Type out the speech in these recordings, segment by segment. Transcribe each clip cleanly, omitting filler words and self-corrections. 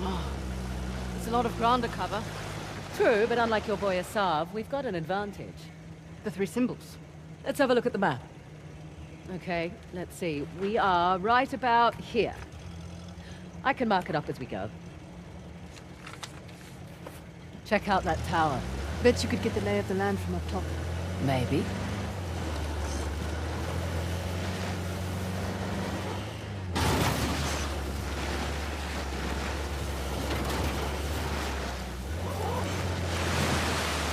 Wow. It's a lot of ground to cover. True, but unlike your boy Asav, we've got an advantage. The three symbols. Let's have a look at the map. Okay, let's see. We are right about here. I can mark it up as we go. Check out that tower. Bet you could get the lay of the land from up top. Maybe.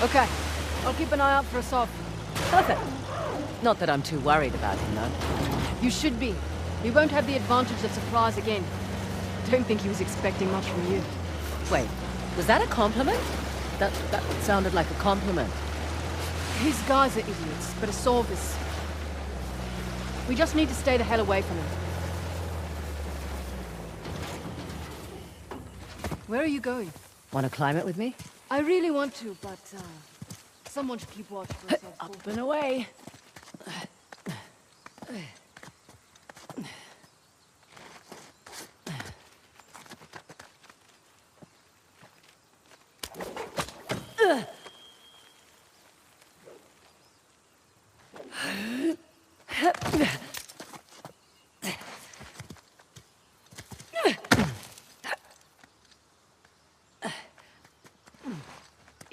Okay, I'll keep an eye out for Asav. Perfect. Not that I'm too worried about him, though. You should be. We won't have the advantage of surprise again. Don't think he was expecting much from you. Wait, was that a compliment? That sounded like a compliment. His guys are idiots, but Asav is... We just need to stay the hell away from him. Where are you going? Want to climb it with me? I really want to, but someone should keep watch for Asav. Up and away.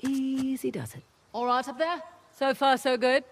Easy does it. All right up there? So far, so good.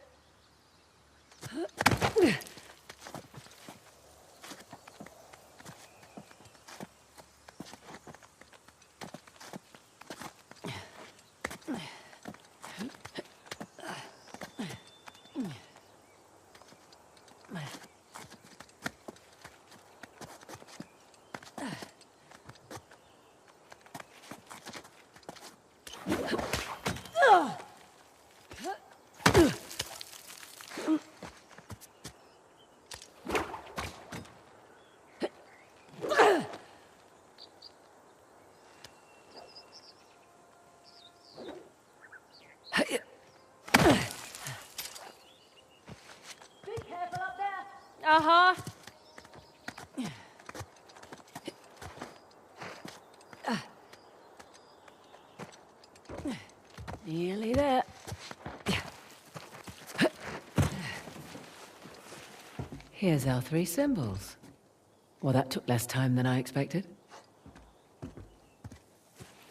Uh-huh. Nearly there. Here's our three symbols. Well, that took less time than I expected.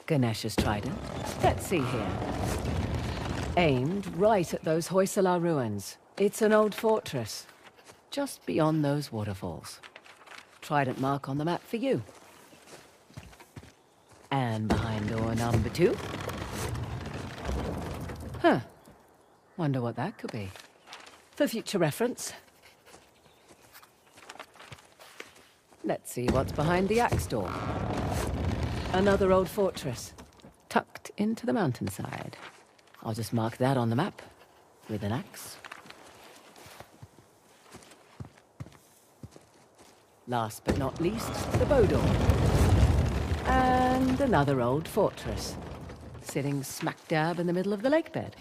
Ganesha's trident. Let's see here. Aimed right at those Hoysala ruins. It's an old fortress. Just beyond those waterfalls. Trident mark on the map for you. And behind door number 2. Huh. Wonder what that could be. For future reference. Let's see what's behind the axe door. Another old fortress. Tucked into the mountainside. I'll just mark that on the map. With an axe. Last but not least, the bow door. And another old fortress, sitting smack dab in the middle of the lake bed.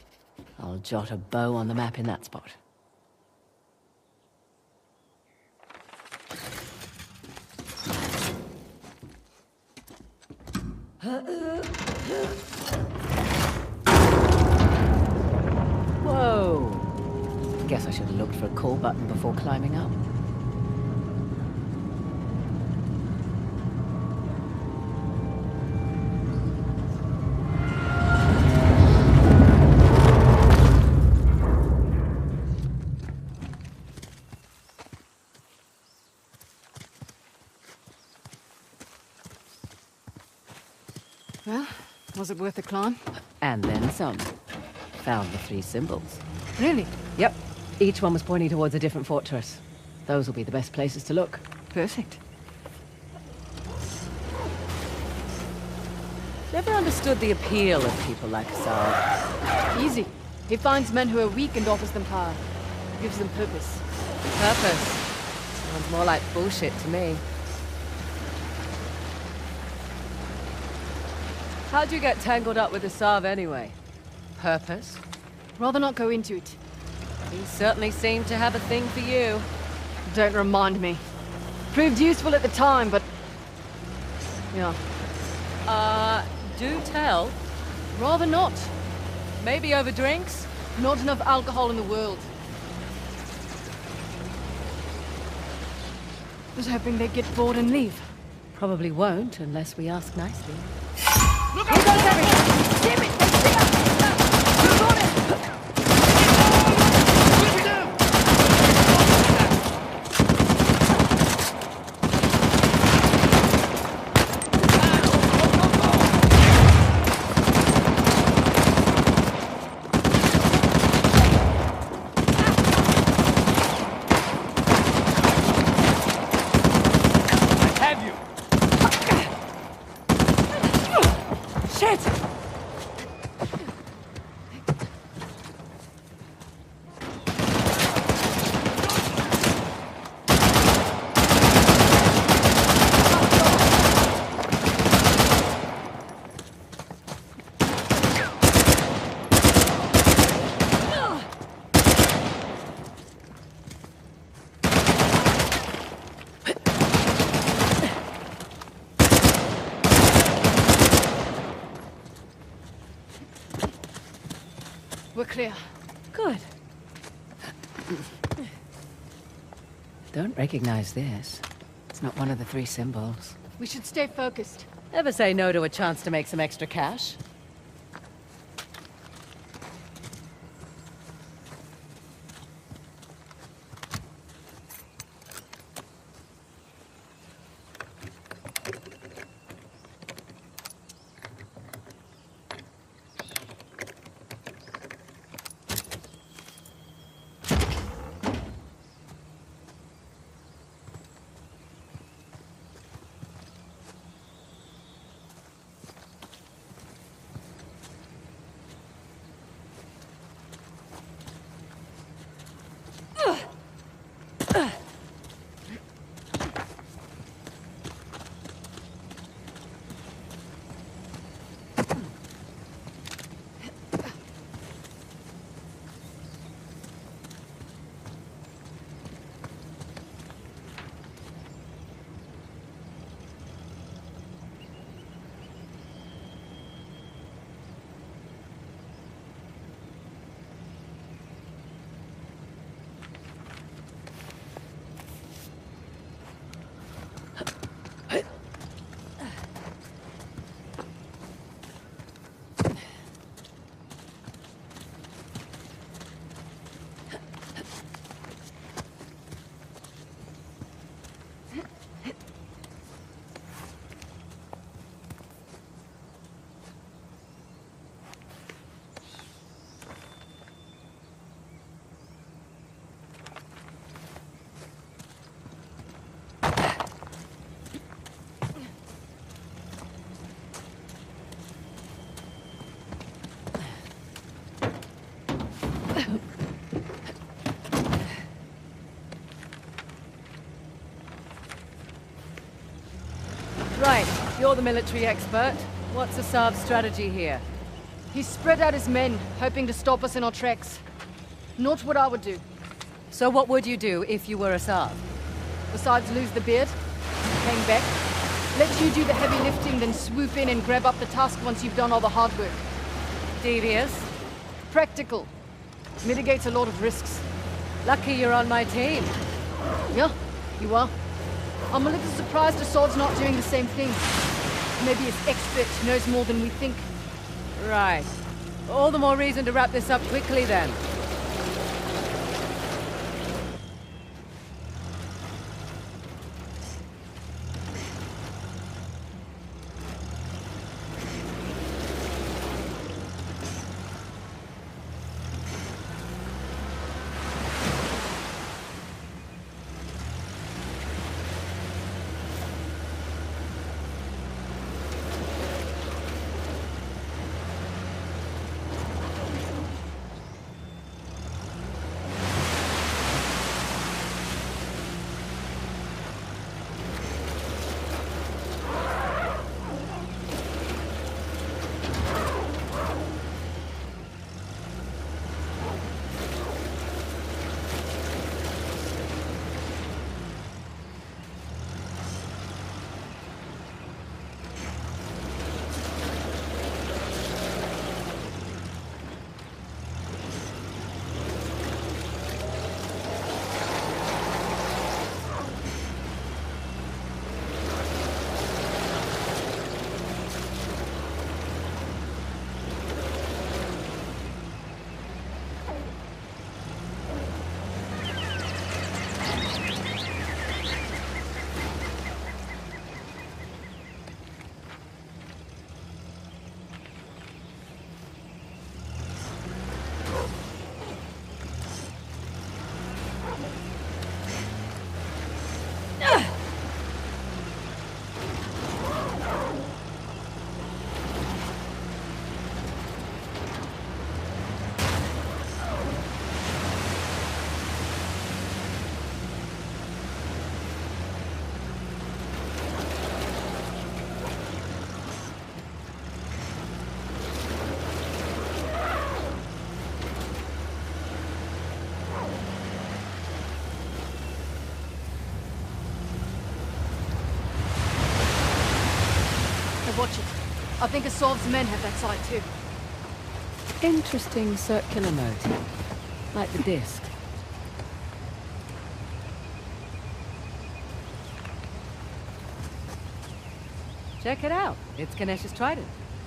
I'll jot a bow on the map in that spot. Whoa! Guess I should have looked for a call button before climbing up. Well, was it worth the climb? And then some. Found the three symbols. Really? Yep. Each one was pointing towards a different fortress. Those will be the best places to look. Perfect. Never understood the appeal of people like Asav. Easy. He finds men who are weak and offers them power. Gives them purpose. Purpose? Sounds more like bullshit to me. How'd you get tangled up with Asav anyway? Purpose? Rather not go into it. He certainly seemed to have a thing for you. Don't remind me. Proved useful at the time, but... yeah. Do tell. Rather not. Maybe over drinks? Not enough alcohol in the world. Was hoping they'd get bored and leave. Probably won't unless we ask nicely. Look out! Here goes everything! Damn it! They see us! You got it! Shit! We're clear. Good. Don't recognize this. It's not one of the 3 symbols. We should stay focused. Ever say no to a chance to make some extra cash? Right, you're the military expert. What's Asav's strategy here? He's spread out his men, hoping to stop us in our tracks. Not what I would do. So what would you do if you were Asav? Besides lose the beard, hang back, let you do the heavy lifting, then swoop in and grab up the tusk once you've done all the hard work. Devious? Practical. Mitigates a lot of risks. Lucky you're on my team. Yeah, you are. I'm a little surprised Assad's not doing the same thing. Maybe his expert knows more than we think. Right. All the more reason to wrap this up quickly then. watch it. I think Asav's men have that side too. Interesting circular motif. Like the disc. Check it out. It's Ganesh's trident.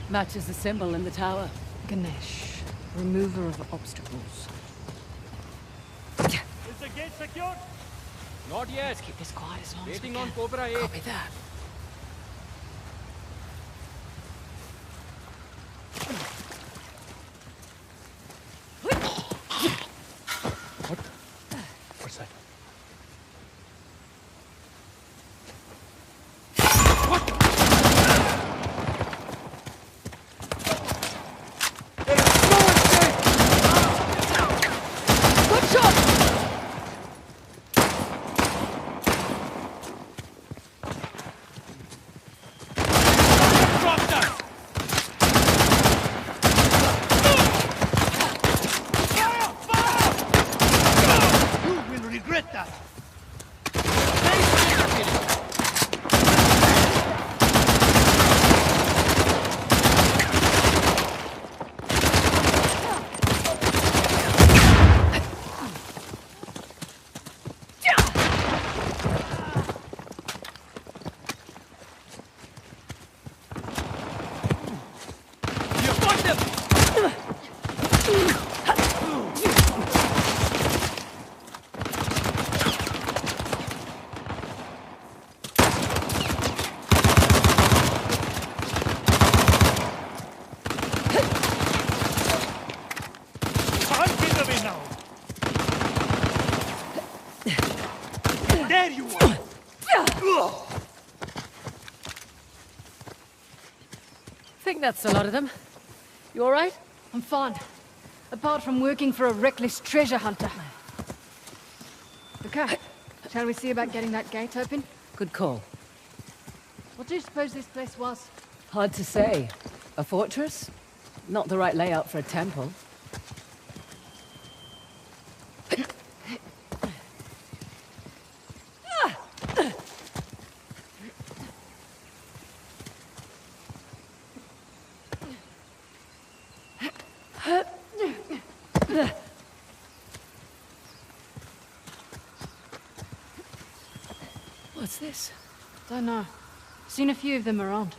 Matches the symbol in the tower. Ganesh, remover of obstacles. Is the gate secured? Not yet. Let's keep this quiet as long as we Waiting can. on Cobra 8. Copy that. What's that? Good shot! Drop that! Fire! You will regret that! You got them! Can't get away now! There you are! Think that's a lot of them. You alright? I'm fine. Apart from working for a reckless treasure hunter. Okay. Shall we see about getting that gate open? Good call. What do you suppose this place was? Hard to say. A fortress? Not the right layout for a temple. What's this? Don't know. Seen a few of them around.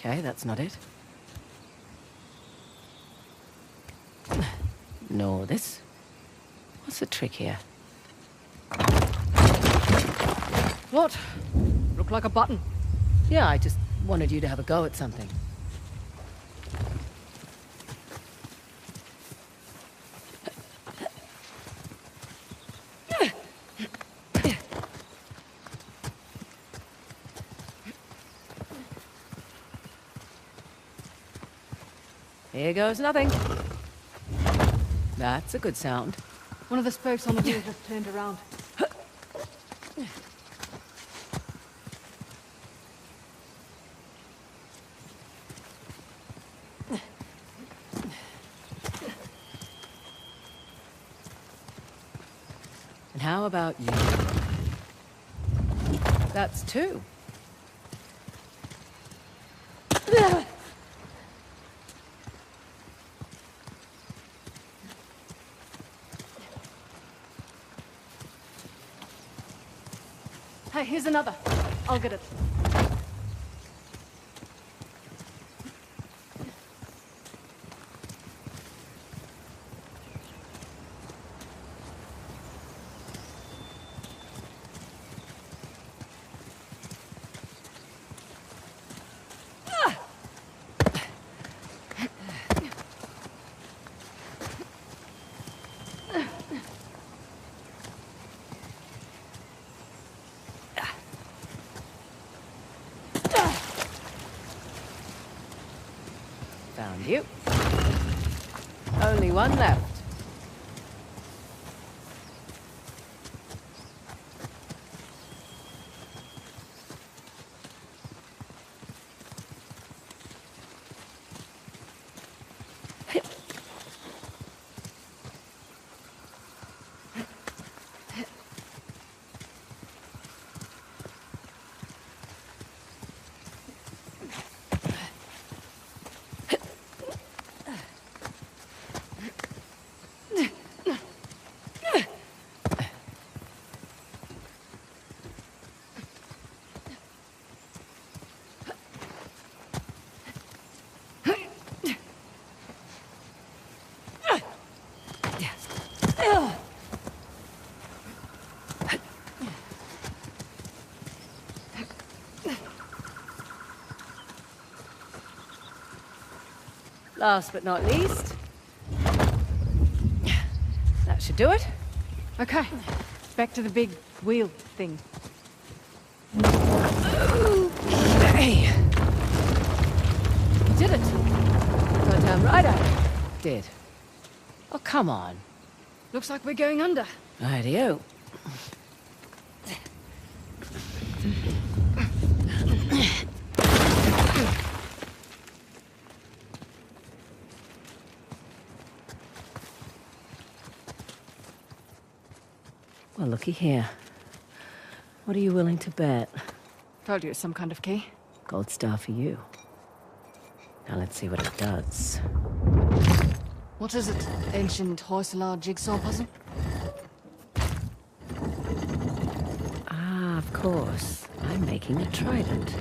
Okay, that's not it. Nor this. What's the trick here? What? Looked like a button. Yeah, I just wanted you to have a go at something. Here goes nothing. That's a good sound. One of the spokes on the wheel just turned around. And how about you? That's two. Hey, here's another. I'll get it. Found you. Only one left. Last but not least, that should do it. Okay, back to the big wheel thing. Hey! You did it. Goddamn right I did. Oh, come on. Looks like we're going under. Rightio. Well, looky here. What are you willing to bet? Told you it's some kind of key. Gold star for you. Now let's see what it does. What is it? Ancient Hoysala jigsaw puzzle? Ah, of course. I'm making a trident.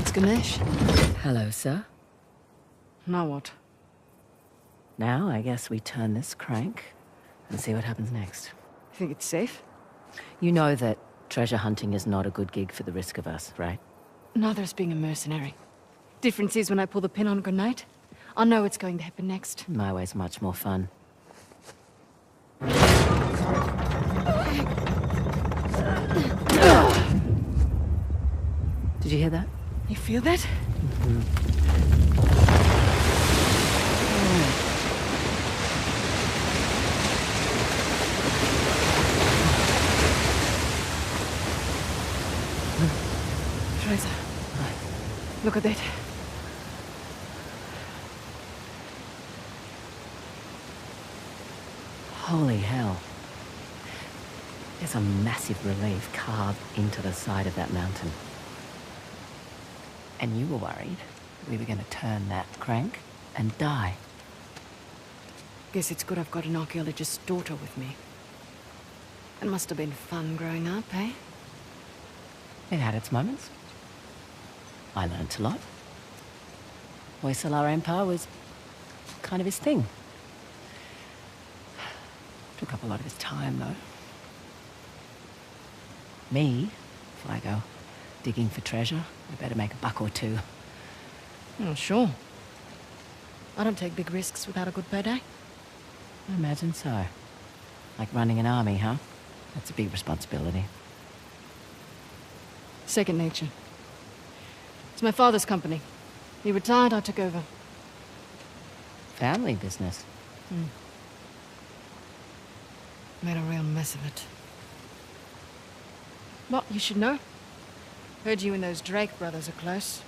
It's Ganesh. Hello, sir. Now what? Now I guess we turn this crank and see what happens next. Think it's safe? You know that treasure hunting is not a good gig for the risk of us, right? Neither is being a mercenary. Difference is when I pull the pin on a grenade, I know what's going to happen next. My way's much more fun. Did you hear that? You feel that? Teresa, look at that. Holy hell. There's a massive relief carved into the side of that mountain. And you were worried we were going to turn that crank and die. Guess it's good I've got an archaeologist's daughter with me. It must have been fun growing up, eh? It had its moments. I learnt a lot. Hoysalar Empire was kind of his thing. Took up a lot of his time, though. Me, if I go digging for treasure, I better make a buck or two. Oh, sure. I don't take big risks without a good payday. I imagine so. Like running an army, huh? That's a big responsibility. Second nature. It's my father's company. He retired, I took over. Family business. Made a real mess of it. Well, you should know. Heard you and those Drake brothers are close.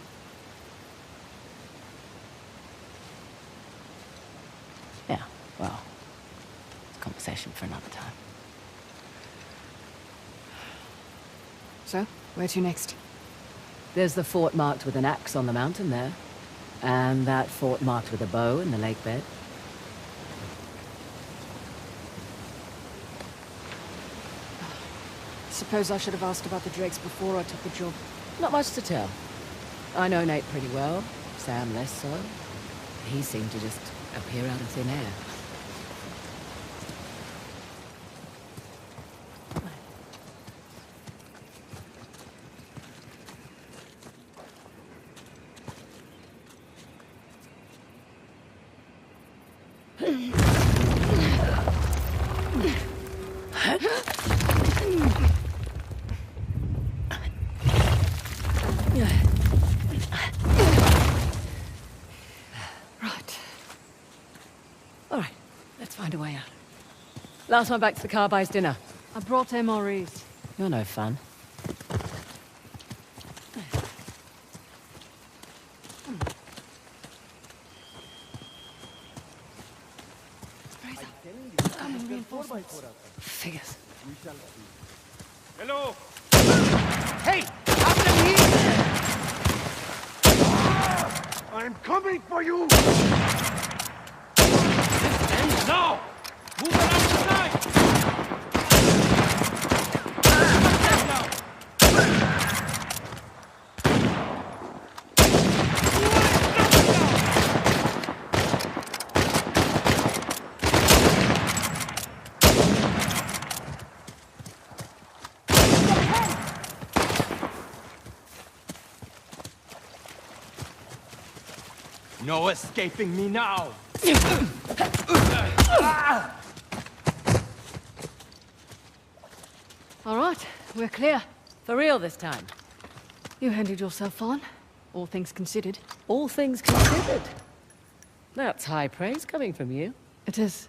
Yeah, well, it's a conversation for another time. So, where to next? There's the fort marked with an axe on the mountain there. And that fort marked with a bow in the lake bed. Suppose I should have asked about the Drakes before I took the job. Not much to tell. I know Nate pretty well, Sam less so. He seemed to just appear out of thin air. Find a way out. Last one back to the car buys dinner. I brought MREs. You're no fun. Figures. Hello! Hey! After me! I'm coming for you! This ends now! Move around the side! No escaping me now! All right, we're clear. For real this time. You handled yourself on, all things considered. All things considered. That's high praise coming from you. It is.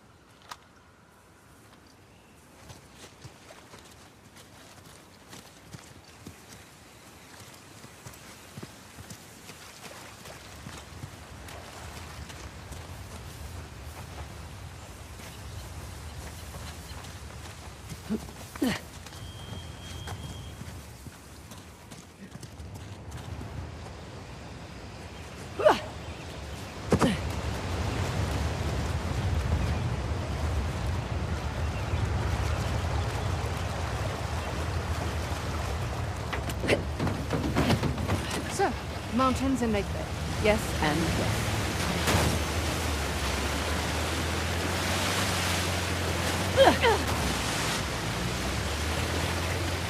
So, mountains and lake bed. Yes and yes.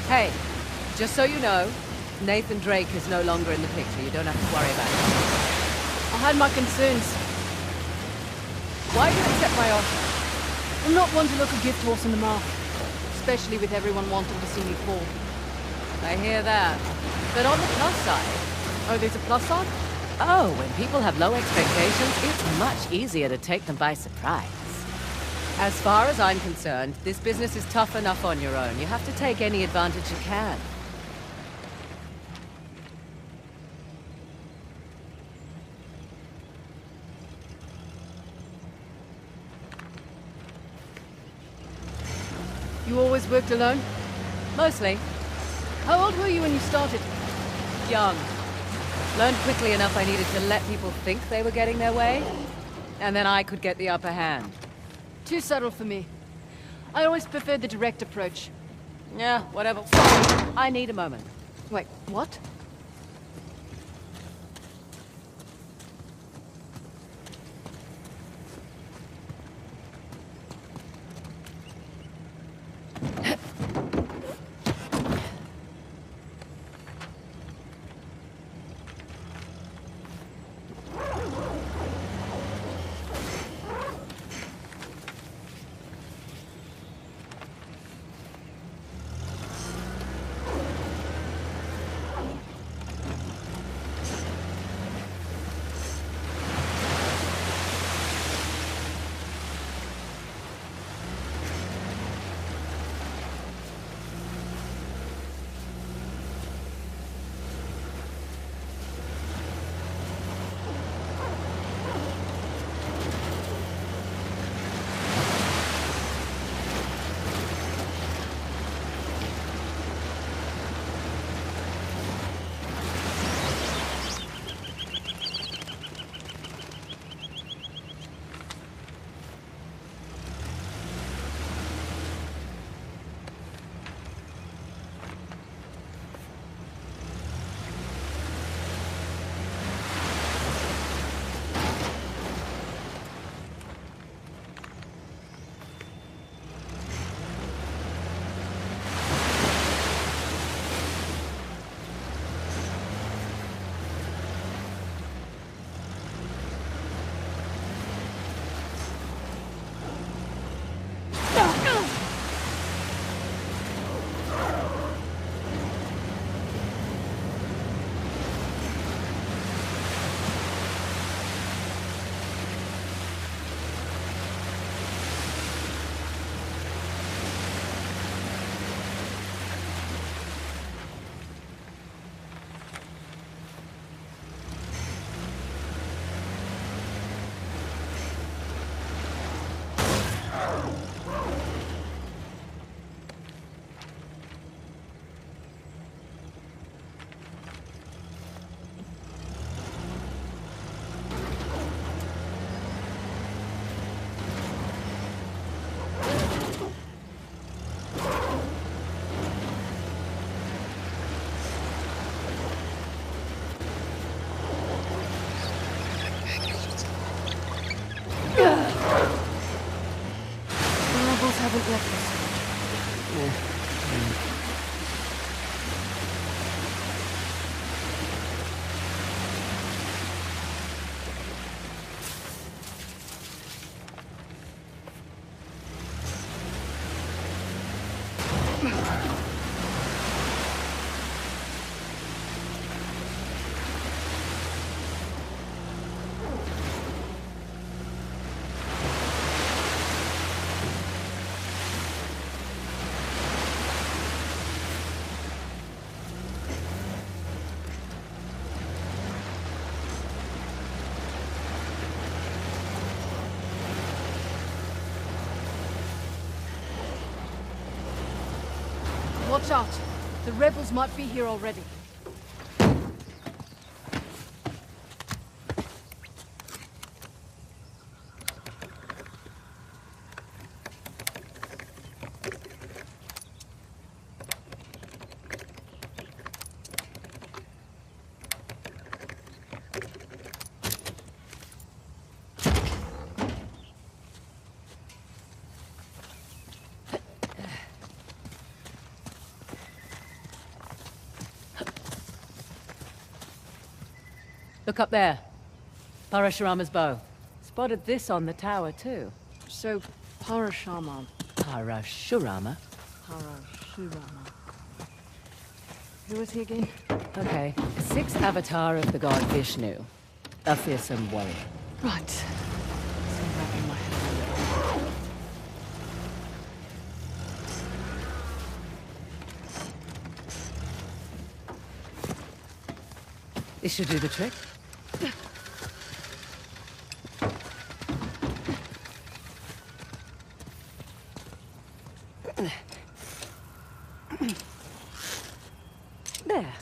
Hey, just so you know, Nathan Drake is no longer in the picture. You don't have to worry about it. I had my concerns. Why do you accept my offer? I'm not one to look a gift horse in the mouth. Especially with everyone wanting to see me fall. I hear that. But on the plus side... Oh, there's a plus side? Oh, when people have low expectations, it's much easier to take them by surprise. As far as I'm concerned, this business is tough enough on your own. You have to take any advantage you can. You always worked alone? Mostly. How old were you when you started? Young. Learned quickly enough I needed to let people think they were getting their way, and then I could get the upper hand. Too subtle for me. I always preferred the direct approach. Yeah, whatever. Sorry, I need a moment. Wait, what? Haven't left us. Watch out. The rebels might be here already. Look up there. Parashurama's bow. Spotted this on the tower, too. So, Parashurama. Parashurama? Parashurama. Who is he again? Okay. A sixth avatar of the god Vishnu. A fearsome warrior. Right. So wrapping my head around it. This should do the trick. There.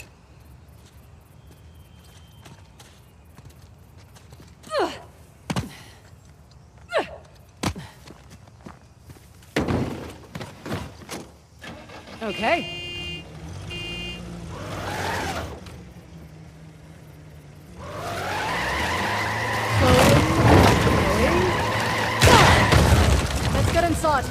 Okay. Let's get inside.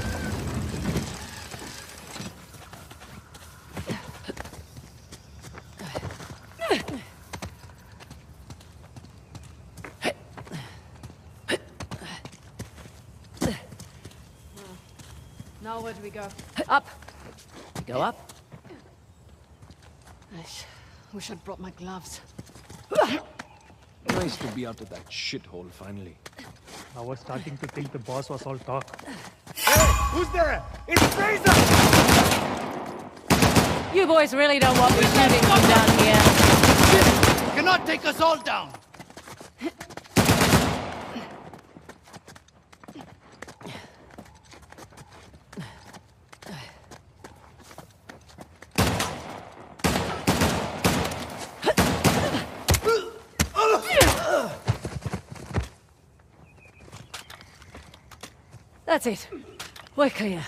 Now where do we go? Up. Go up. Wish I'd brought my gloves. Nice to be out of that shithole finally. I was starting to think the boss was all talk. Hey, who's there? It's Fraser! You boys really don't want me shooting from down here. You cannot take us all down! That's it. We're clear.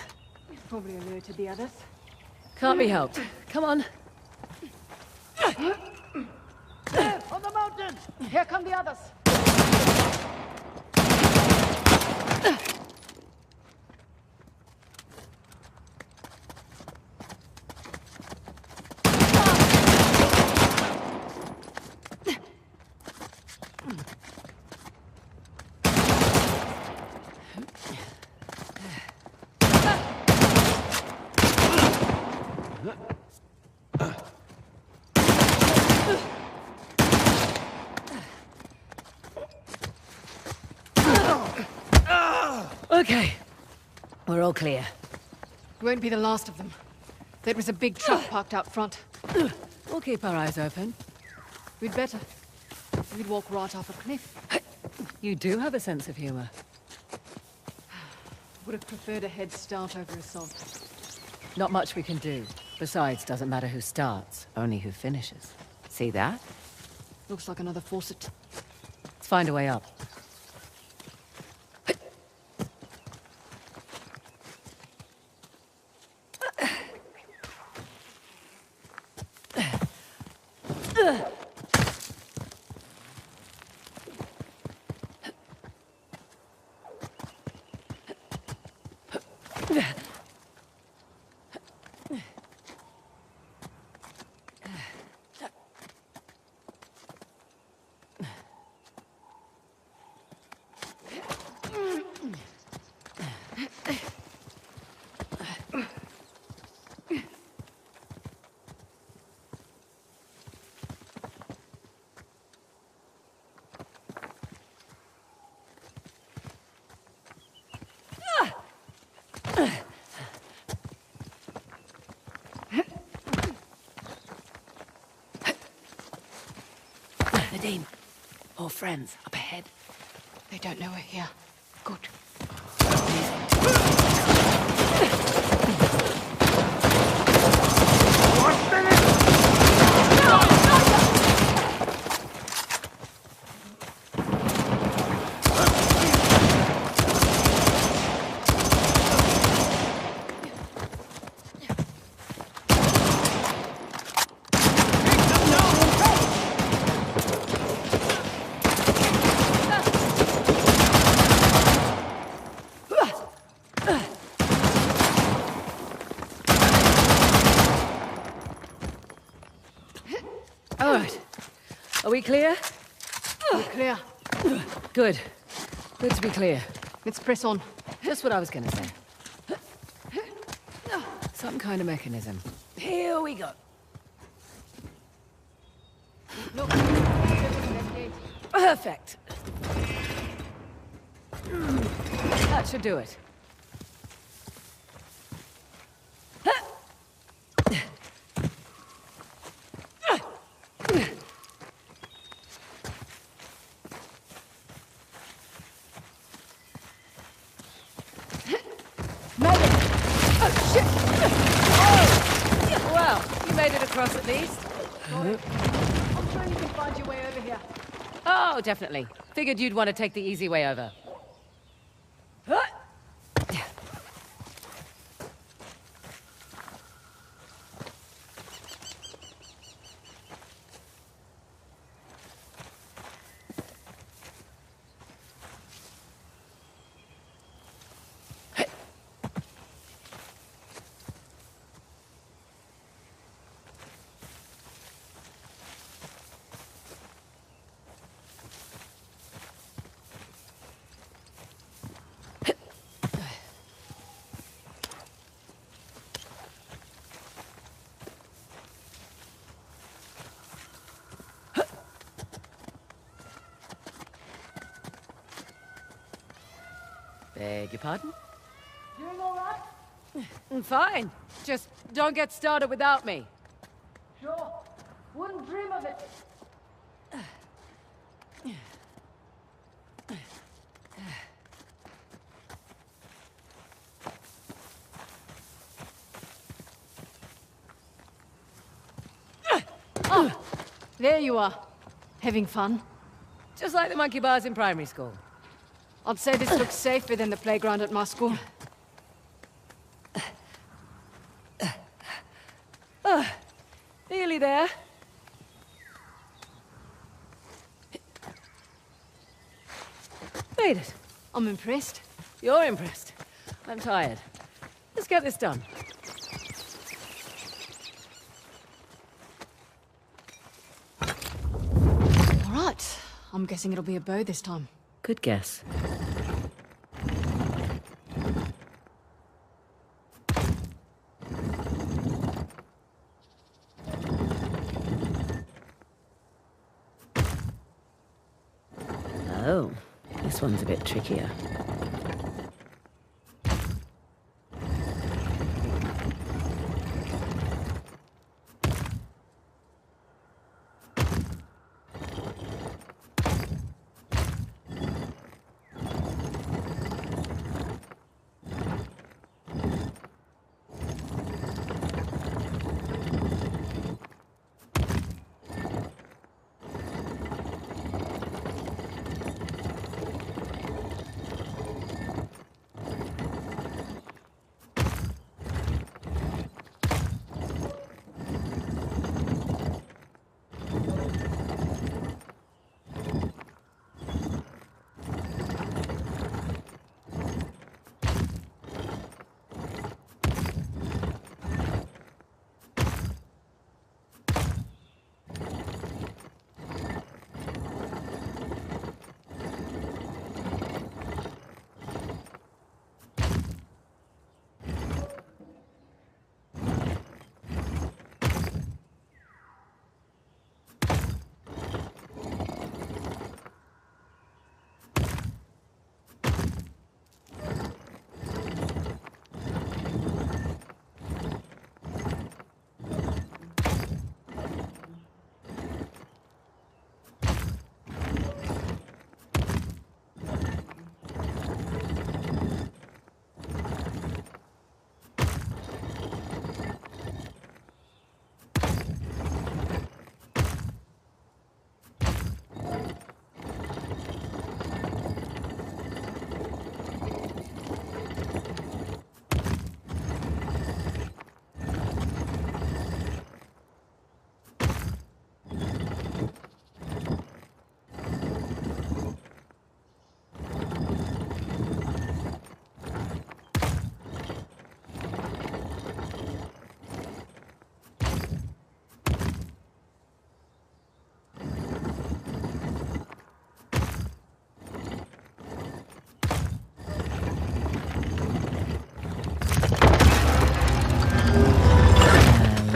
Probably alerted the others. Can't be helped. Come on. On the mountain! Here come the others. Okay. We're all clear. Won't be the last of them. There was a big truck parked out front. We'll keep our eyes open. We'd better. We'd walk right off a cliff. You do have a sense of humor. Would have preferred a head start over assault. Not much we can do. Besides, doesn't matter who starts, only who finishes. See that? Looks like another faucet. Let's find a way up. Nadine, more friends up ahead. They don't know we're here. Good. All right. Are we clear? We're clear. Good. Good to be clear. Let's press on. Just what I was gonna say. Some kind of mechanism. Here we go. Look. Left gate. Perfect. That should do it. Well, you made it across at least. I'm sure you can find your way over here. Oh, definitely. Figured you'd want to take the easy way over. Beg your pardon? Doing all right? Fine. Just don't get started without me. Sure. Wouldn't dream of it. Oh, there you are. Having fun? Just like the monkey bars in primary school. I'd say this looks safer than the playground at my school. Nearly there. Made it. I'm impressed. You're impressed. I'm tired. Let's get this done. All right. I'm guessing it'll be a bow this time. Good guess. Oh, this one's a bit trickier.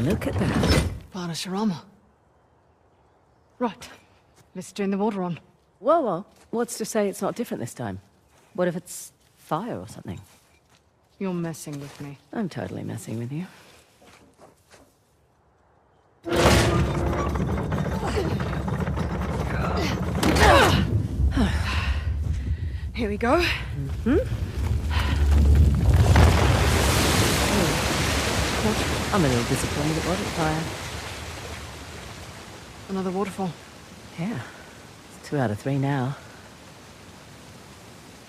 Look at that. Barashirama. Right. Let's turn the water on. Whoa, whoa. What's to say it's not different this time? What if it's fire or something? You're messing with me. I'm totally messing with you. Here we go. I'm a little disappointed it wasn't fire. Another waterfall. Yeah. It's 2 out of 3 now.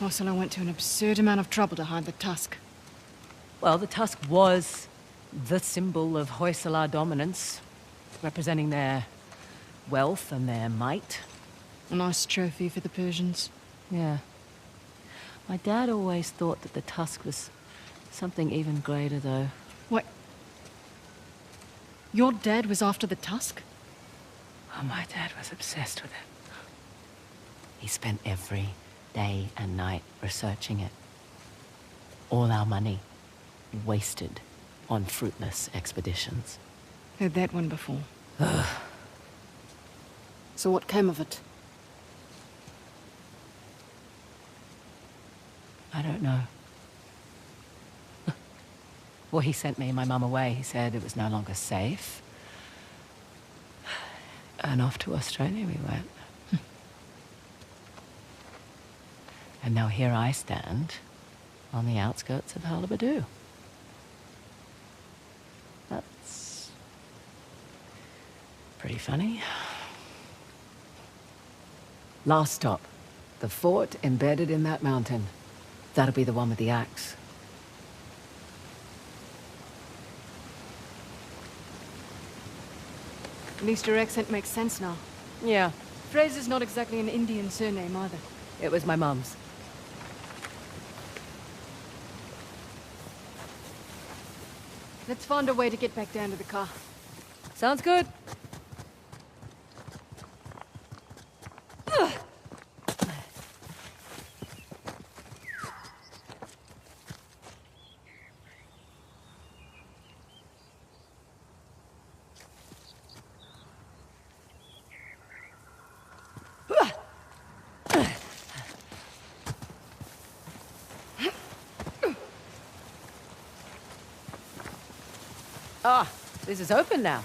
Ursula went to an absurd amount of trouble to hide the tusk. Well, the tusk was the symbol of Hoysala dominance, representing their wealth and their might. A nice trophy for the Persians. Yeah. My dad always thought that the tusk was something even greater, though. What? Your dad was after the tusk? Oh, my dad was obsessed with it. He spent every day and night researching it. All our money wasted on fruitless expeditions. Heard that one before. So what came of it? I don't know. Well, he sent me and my mum away. He said it was no longer safe. And off to Australia we went. And now here I stand on the outskirts of Halibadoo. That's pretty funny. Last stop. The fort embedded in that mountain. That'll be the one with the axe. At least your accent makes sense now. Yeah, Fraser's not exactly an Indian surname either. it was my mum's. Let's find a way to get back down to the car. Sounds good. Ah, this is open now.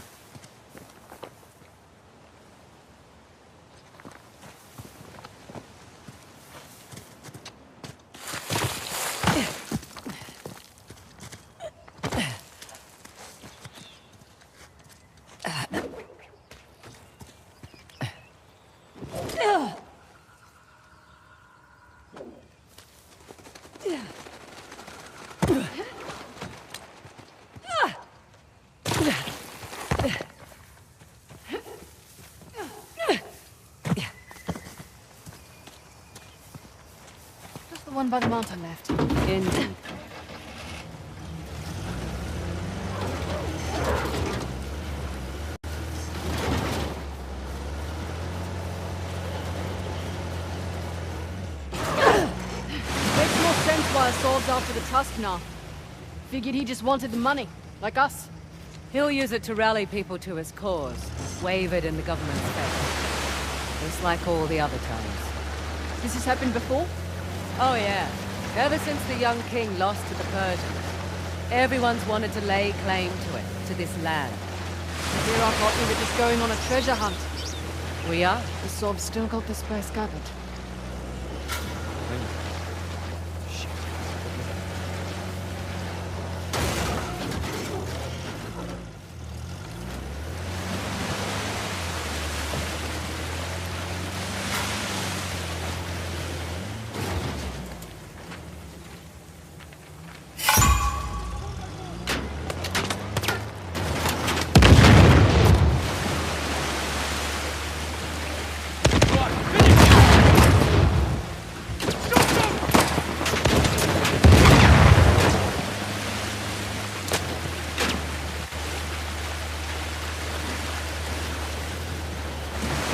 Just the one by the mountain left. Indeed. Makes more sense why Saul's after the tusk now. Figured he just wanted the money, like us. He'll use it to rally people to his cause, wavered in the government's face. Just like all the other times. This has happened before? Oh yeah. Ever since the young king lost to the Persians, everyone's wanted to lay claim to it, to this land. Here I thought we were just going on a treasure hunt. We are? The Sob's still got this place covered.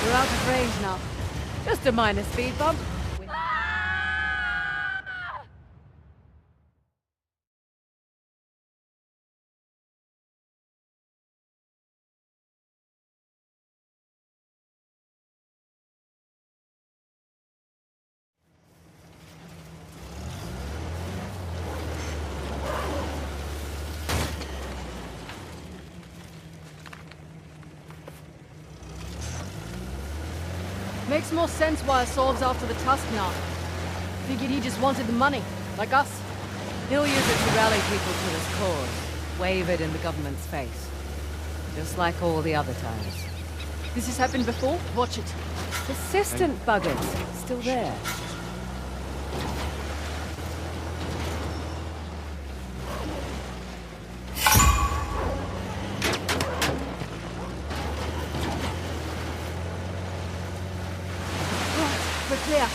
We're out of range now. Just a minor speed bump. Makes more sense why Saul's after the tusk now. Figured he just wanted the money, like us. He'll use it to rally people to his cause, wavered in the government's face. Just like all the other times. This has happened before? Watch it. Persistent buggers, still there. We're clear.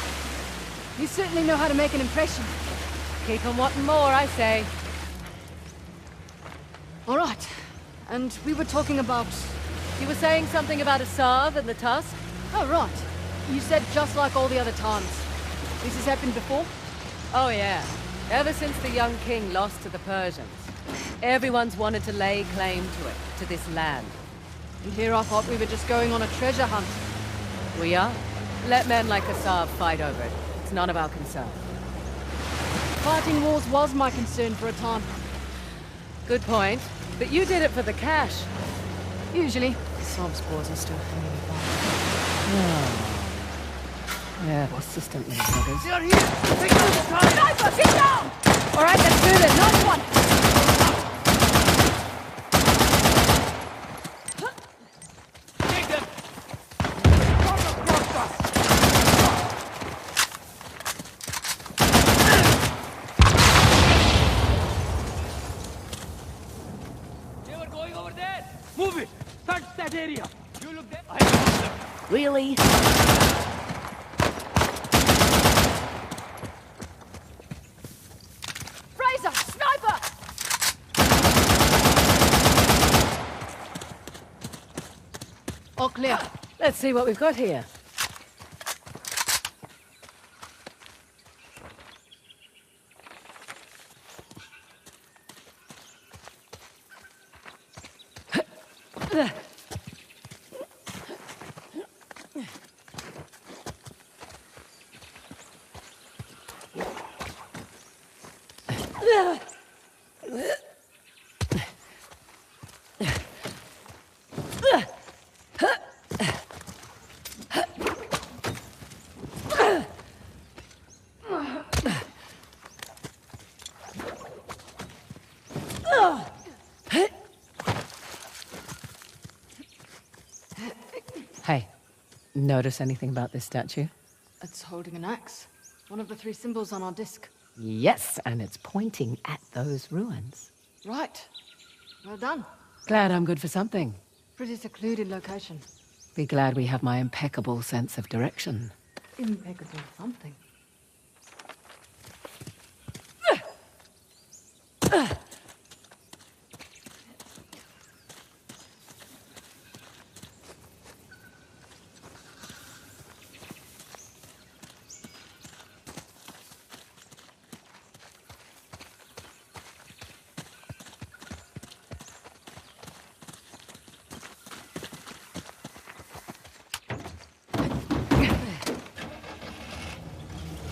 You certainly know how to make an impression. Keep on wanting more, I say. All right. And we were talking about... You were saying something about a salve and the tusk? Oh, right. You said just like all the other times. This has happened before? Oh yeah. Ever since the young king lost to the Persians, everyone's wanted to lay claim to it, to this land. And here I thought we were just going on a treasure hunt. We are? Let men like Assad fight over it. It's none of our concern. Fighting wars was my concern for a time. Good point. But you did it for the cash. Usually, the sob spores are still hanging about. Yeah, persistent little buggers. They are here! Take this time! Sniper, get down! All right, let's do this. Nice one. Take them! They were going over there! Move it! Touch that area! You look there? I got them! Really? Fraser, sniper! All clear. Let's see what we've got here. Hey, notice anything about this statue? It's holding an axe. One of the 3 symbols on our disc. Yes, and it's pointing at those ruins. Right. Well done. Glad I'm good for something. Pretty secluded location. Be glad we have my impeccable sense of direction. Impeccable something.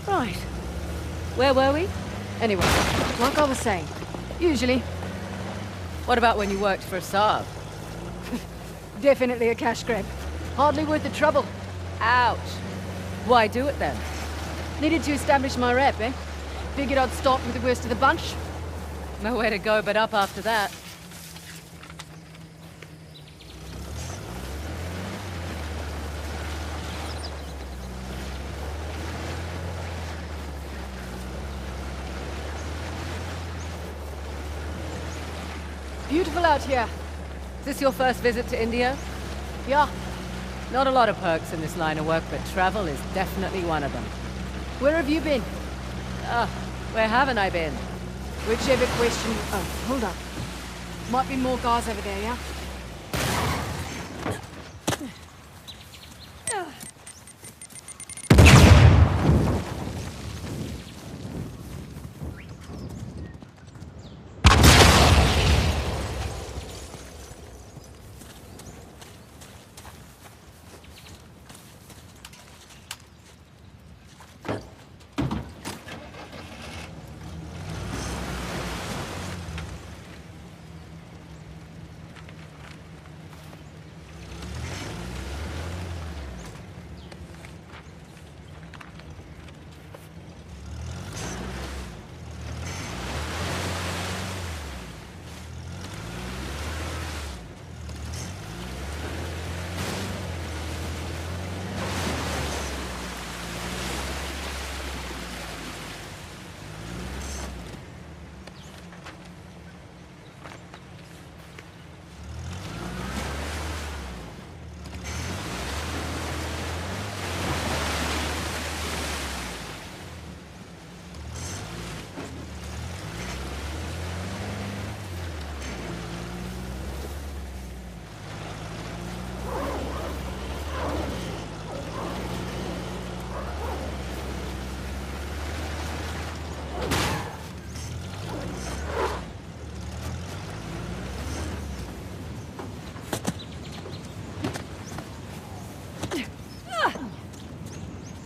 Right. Where were we? Anyway, like I was saying, usually, What about when you worked for Saab? definitely a cash grab. Hardly worth the trouble. Ouch. Why do it then? Needed to establish my rep, eh? Figured I'd start with the worst of the bunch. Nowhere to go but up after that. Beautiful out here. Is this your first visit to India? Yeah. Not a lot of perks in this line of work, but travel is definitely one of them. Where have you been? Where haven't I been? Whichever question... Oh, hold up. Might be more guys over there, yeah?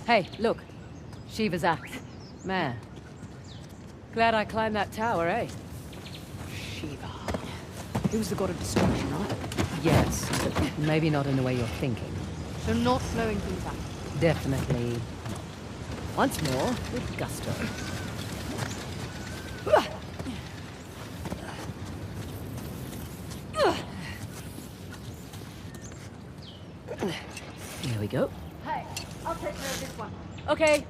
Hey, look. Shiva's axe. Man. Glad I climbed that tower, eh? Shiva. He was the god of destruction, right? Yes, but maybe not in the way you're thinking. So not blowing things up. Definitely not. Once more, with gusto. Here we go. Hey, I'll take care of this one. Okay.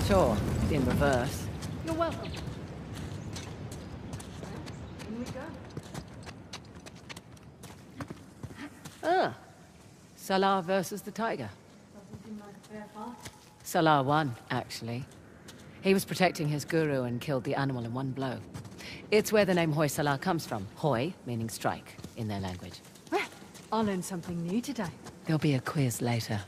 Sure, in reverse. You're welcome. In we go. Ah. Salah versus the tiger. Doesn't seem like a fair fight. Salah won, actually. He was protecting his guru and killed the animal in one blow. It's where the name Hoysala comes from. Hoy, meaning strike, in their language. Well, I learned something new today. There'll be a quiz later.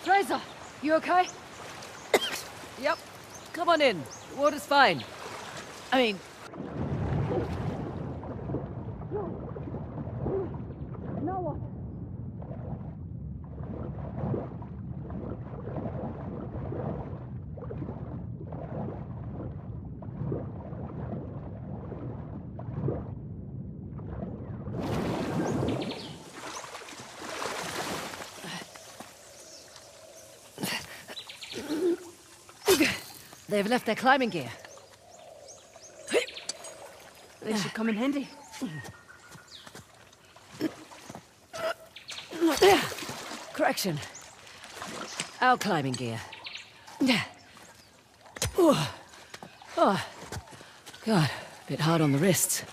Fraser, you okay? Yep. Come on in. The water's fine. I mean... Now what? They've left their climbing gear. They should come in handy. Correction. Our climbing gear. Oh, God, a bit hard on the wrists.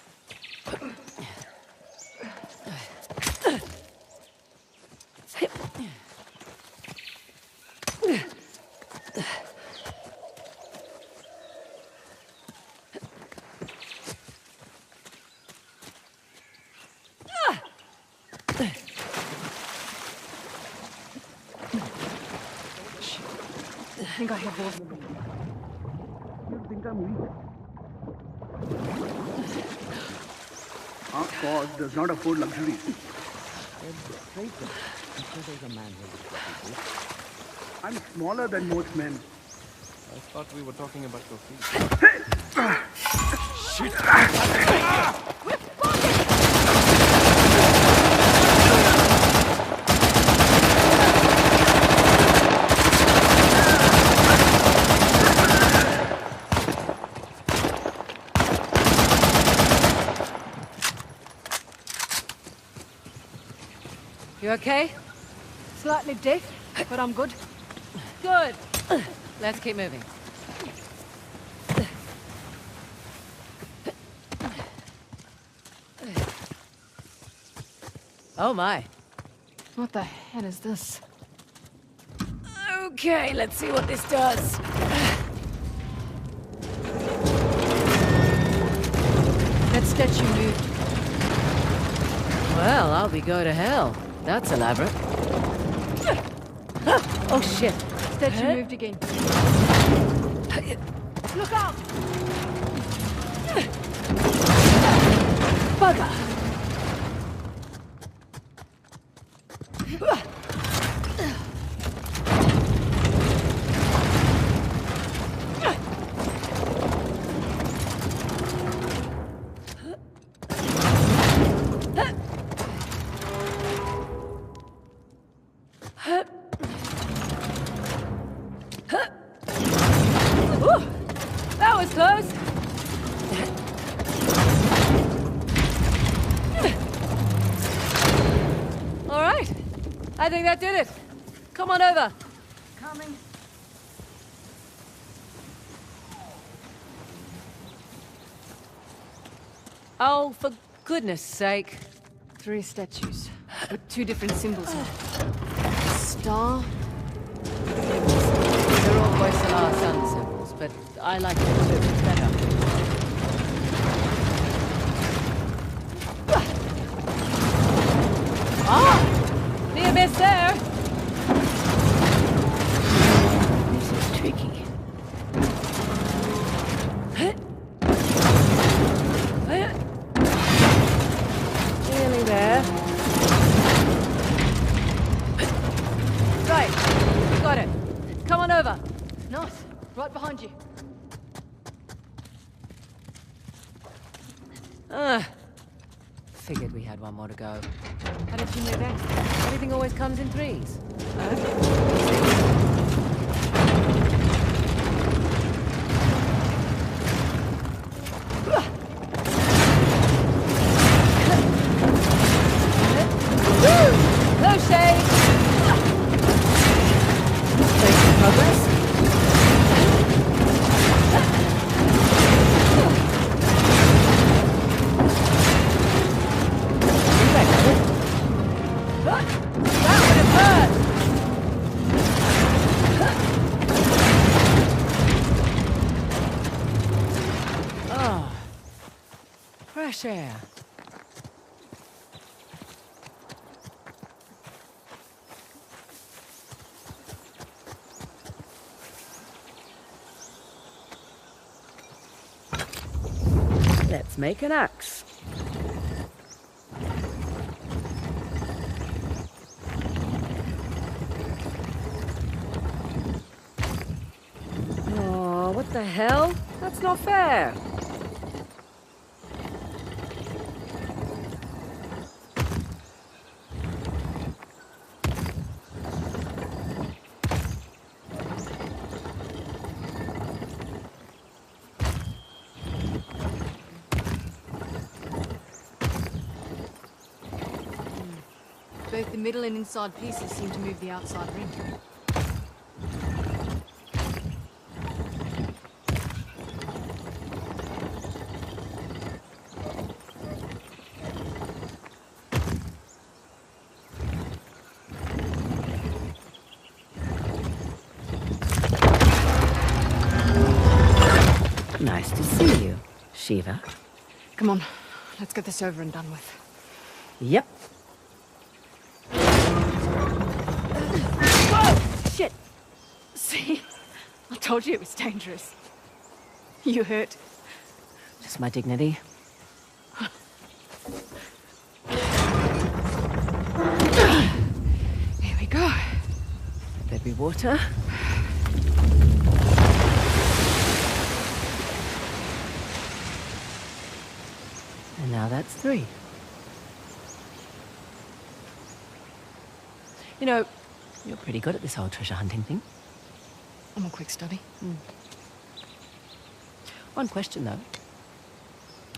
I think I have more. You think I'm weak? Our cause does not afford luxury. I'm smaller than most men. I thought we were talking about your feet. You okay? Slightly deaf, but I'm good. Good. Let's keep moving. Oh my. What the hell is this? Okay, let's see what this does. That statue moved. Well, I'll be go to hell. That's elaborate. Oh shit. Statue moved again. Look out! Bugger! That was close! All right. I think that did it. Come on over. Coming. Oh, for goodness sake. 3 statues with 2 different symbols on it. Star. They're all Hoysala sun symbols, but I like the two better. a miss there. This is tricky. Nearly there. Right, got it. Come on over. Nice. Right behind you. Figured we had one more to go. How did you know that? Everything always comes in threes. Close shave! Making progress. Fresh air. Let's make an axe. Oh, what the hell? That's not fair. Both the middle and inside pieces seem to move the outside ring. Nice to see you, Shiva. Come on, let's get this over and done with. Yep. Whoa! Shit! See? I told you it was dangerous. You hurt. Just my dignity. Here we go. There be water. And now that's 3. You know, you're pretty good at this whole treasure hunting thing. I'm a quick study. One question, though.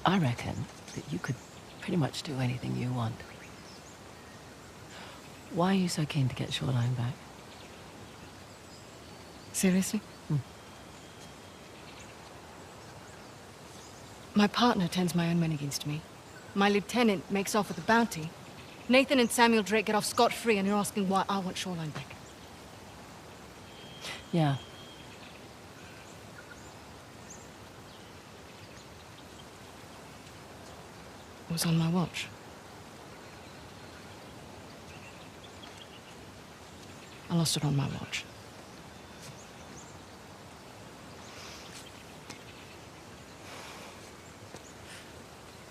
I reckon that you could pretty much do anything you want. Why are you so keen to get Shoreline back? Seriously? My partner turns my own men against me. My lieutenant makes off with a bounty. Nathan and Samuel Drake get off scot-free, and you're asking why I want Shoreline back. Yeah. It was on my watch. I lost it on my watch.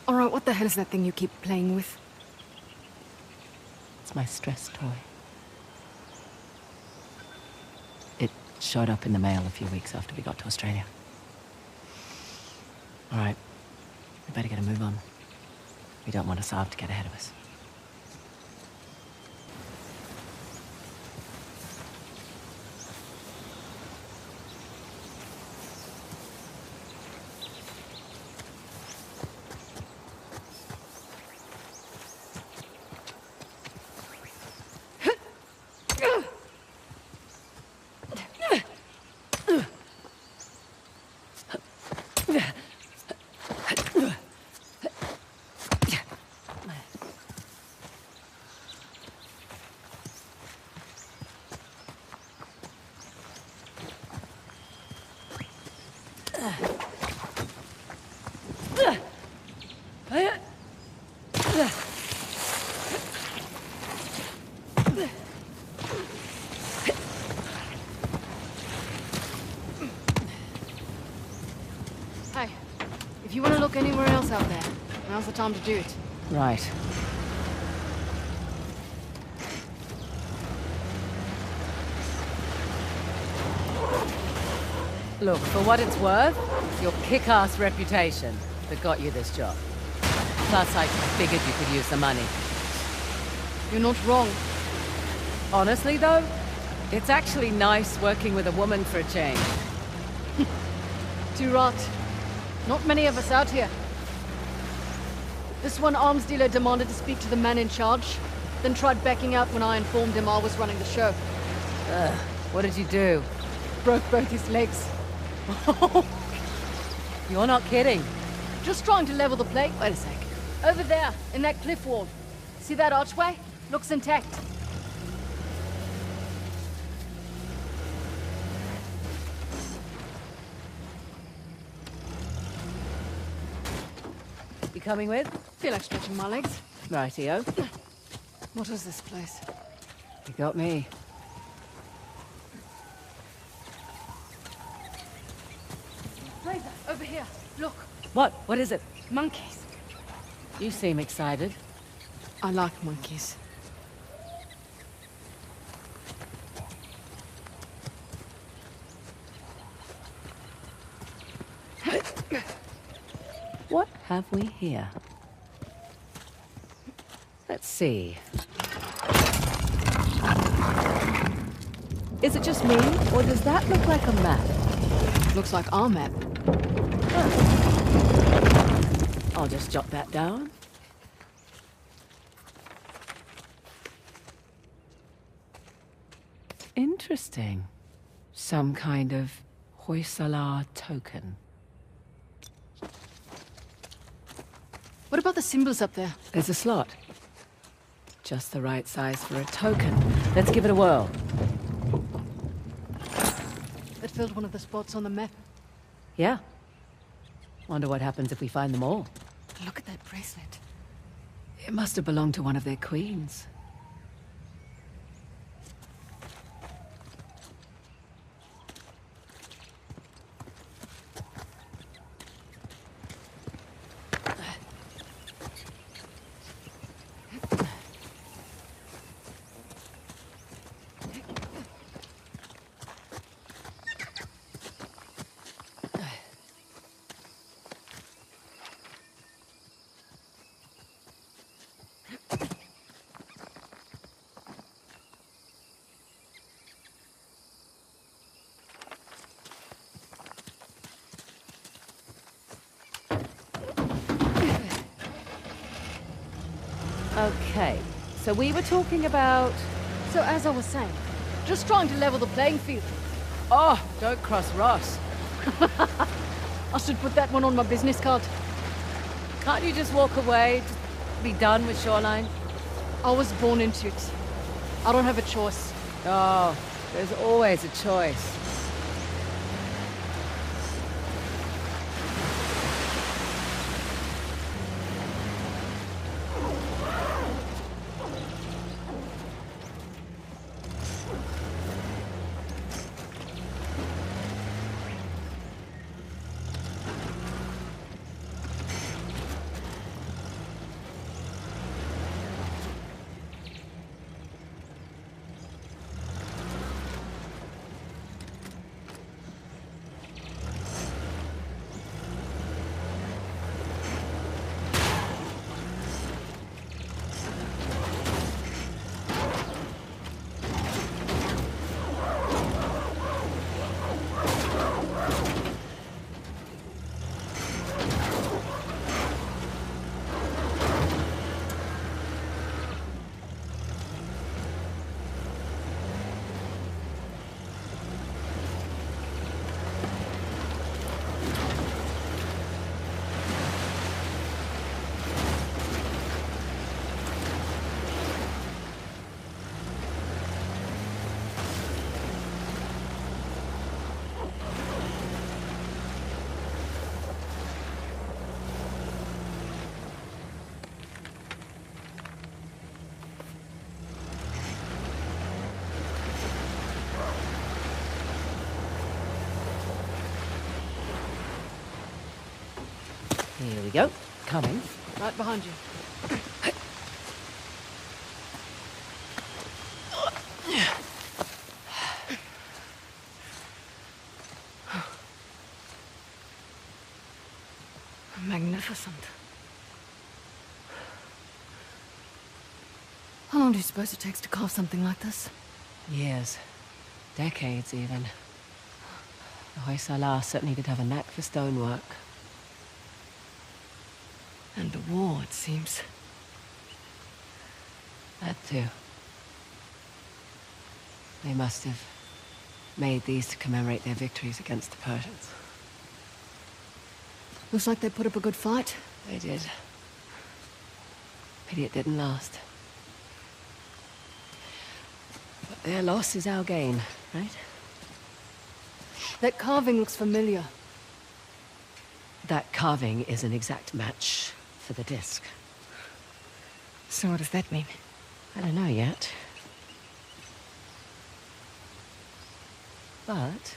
All right, what the hell is that thing you keep playing with? It's my stress toy. It showed up in the mail a few weeks after we got to Australia. All right, we better get a move on. We don't want Assad to get ahead of us. the time to do it. Right. Look, for what it's worth, your kick-ass reputation that got you this job. Plus, I figured you could use the money. You're not wrong. Honestly, though, it's actually nice working with a woman for a change. Too right. Not many of us out here. This one arms dealer demanded to speak to the man in charge, then tried backing out when I informed him I was running the show. What did you do? Broke both his legs. You're not kidding. Just trying to level the plate. Wait a sec. Over there, in that cliff wall. See that archway? Looks intact. You coming with? Feel like stretching my legs. Rightio. What is this place? You got me. Razor, over here. Look. What? What is it? Monkeys. You seem excited. I like monkeys. What have we here? Let's see. Is it just me, or does that look like a map? Looks like our map. I'll just jot that down. Interesting. Some kind of Hoysala token. What about the symbols up there? There's a slot. Just the right size for a token. Let's give it a whirl. It filled one of the spots on the map. Yeah. Wonder what happens if we find them all. Look at that bracelet. It must have belonged to one of their queens. Okay, so we were talking about... So as I was saying, just trying to level the playing field. Oh, don't cross Ross. I should put that one on my business card. Can't you just walk away? Just be done with Shoreline? I was born into it. I don't have a choice. Oh, there's always a choice. Here we go. Coming. Right behind you. Magnificent. How long do you suppose it takes to carve something like this? Years. Decades, even. The Hoysala certainly did have a knack for stonework. And the war, it seems. That too. They must have made these to commemorate their victories against the Persians. Looks like they put up a good fight. They did. Pity it didn't last. But their loss is our gain, right? That carving looks familiar. That carving is an exact match for the disc. So what does that mean? I don't know yet. But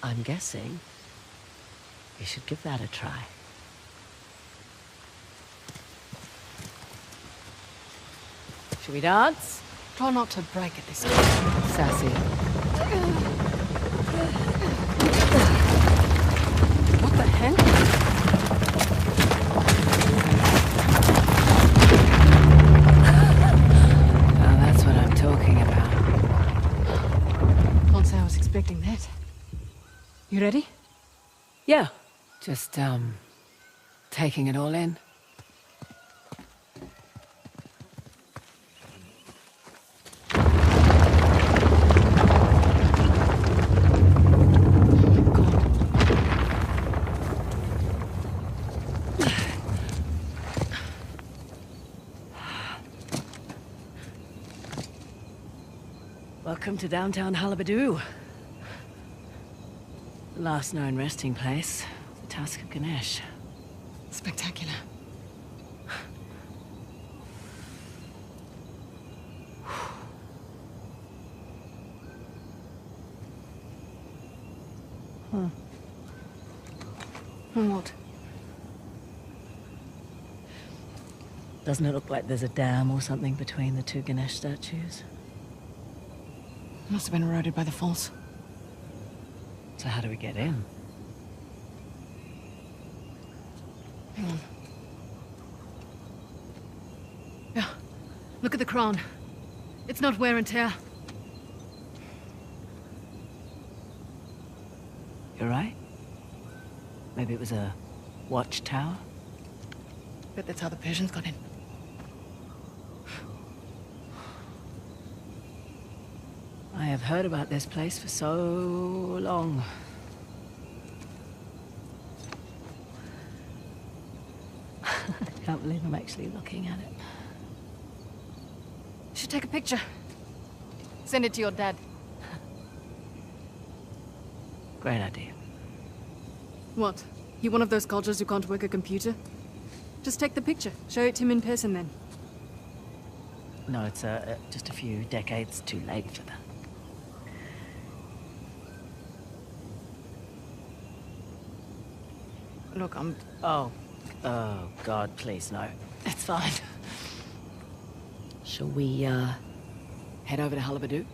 I'm guessing we should give that a try. Should we dance? Try not to break it this time. Sassy. What the hell? Now that's what I'm talking about. Can't say I was expecting that. You ready? Yeah. Just, taking it all in. Welcome to downtown Halabadu. The last known resting place, the Task of Ganesh. Spectacular. What? Doesn't it look like there's a dam or something between the two Ganesh statues? Must have been eroded by the falls. So how do we get in? Hang on. Yeah. Look at the crown. It's not wear and tear. You're right. Maybe it was a watchtower? Bet that's how the Persians got in. I have heard about this place for so long. I can't believe I'm actually looking at it. You should take a picture. Send it to your dad. Great idea. What? You one of those cultures who can't work a computer? Just take the picture. Show it to him in person then. No, it's just a few decades too late for that. Look, Oh, God, please, no. It's fine. Shall we, head over to Halabadu?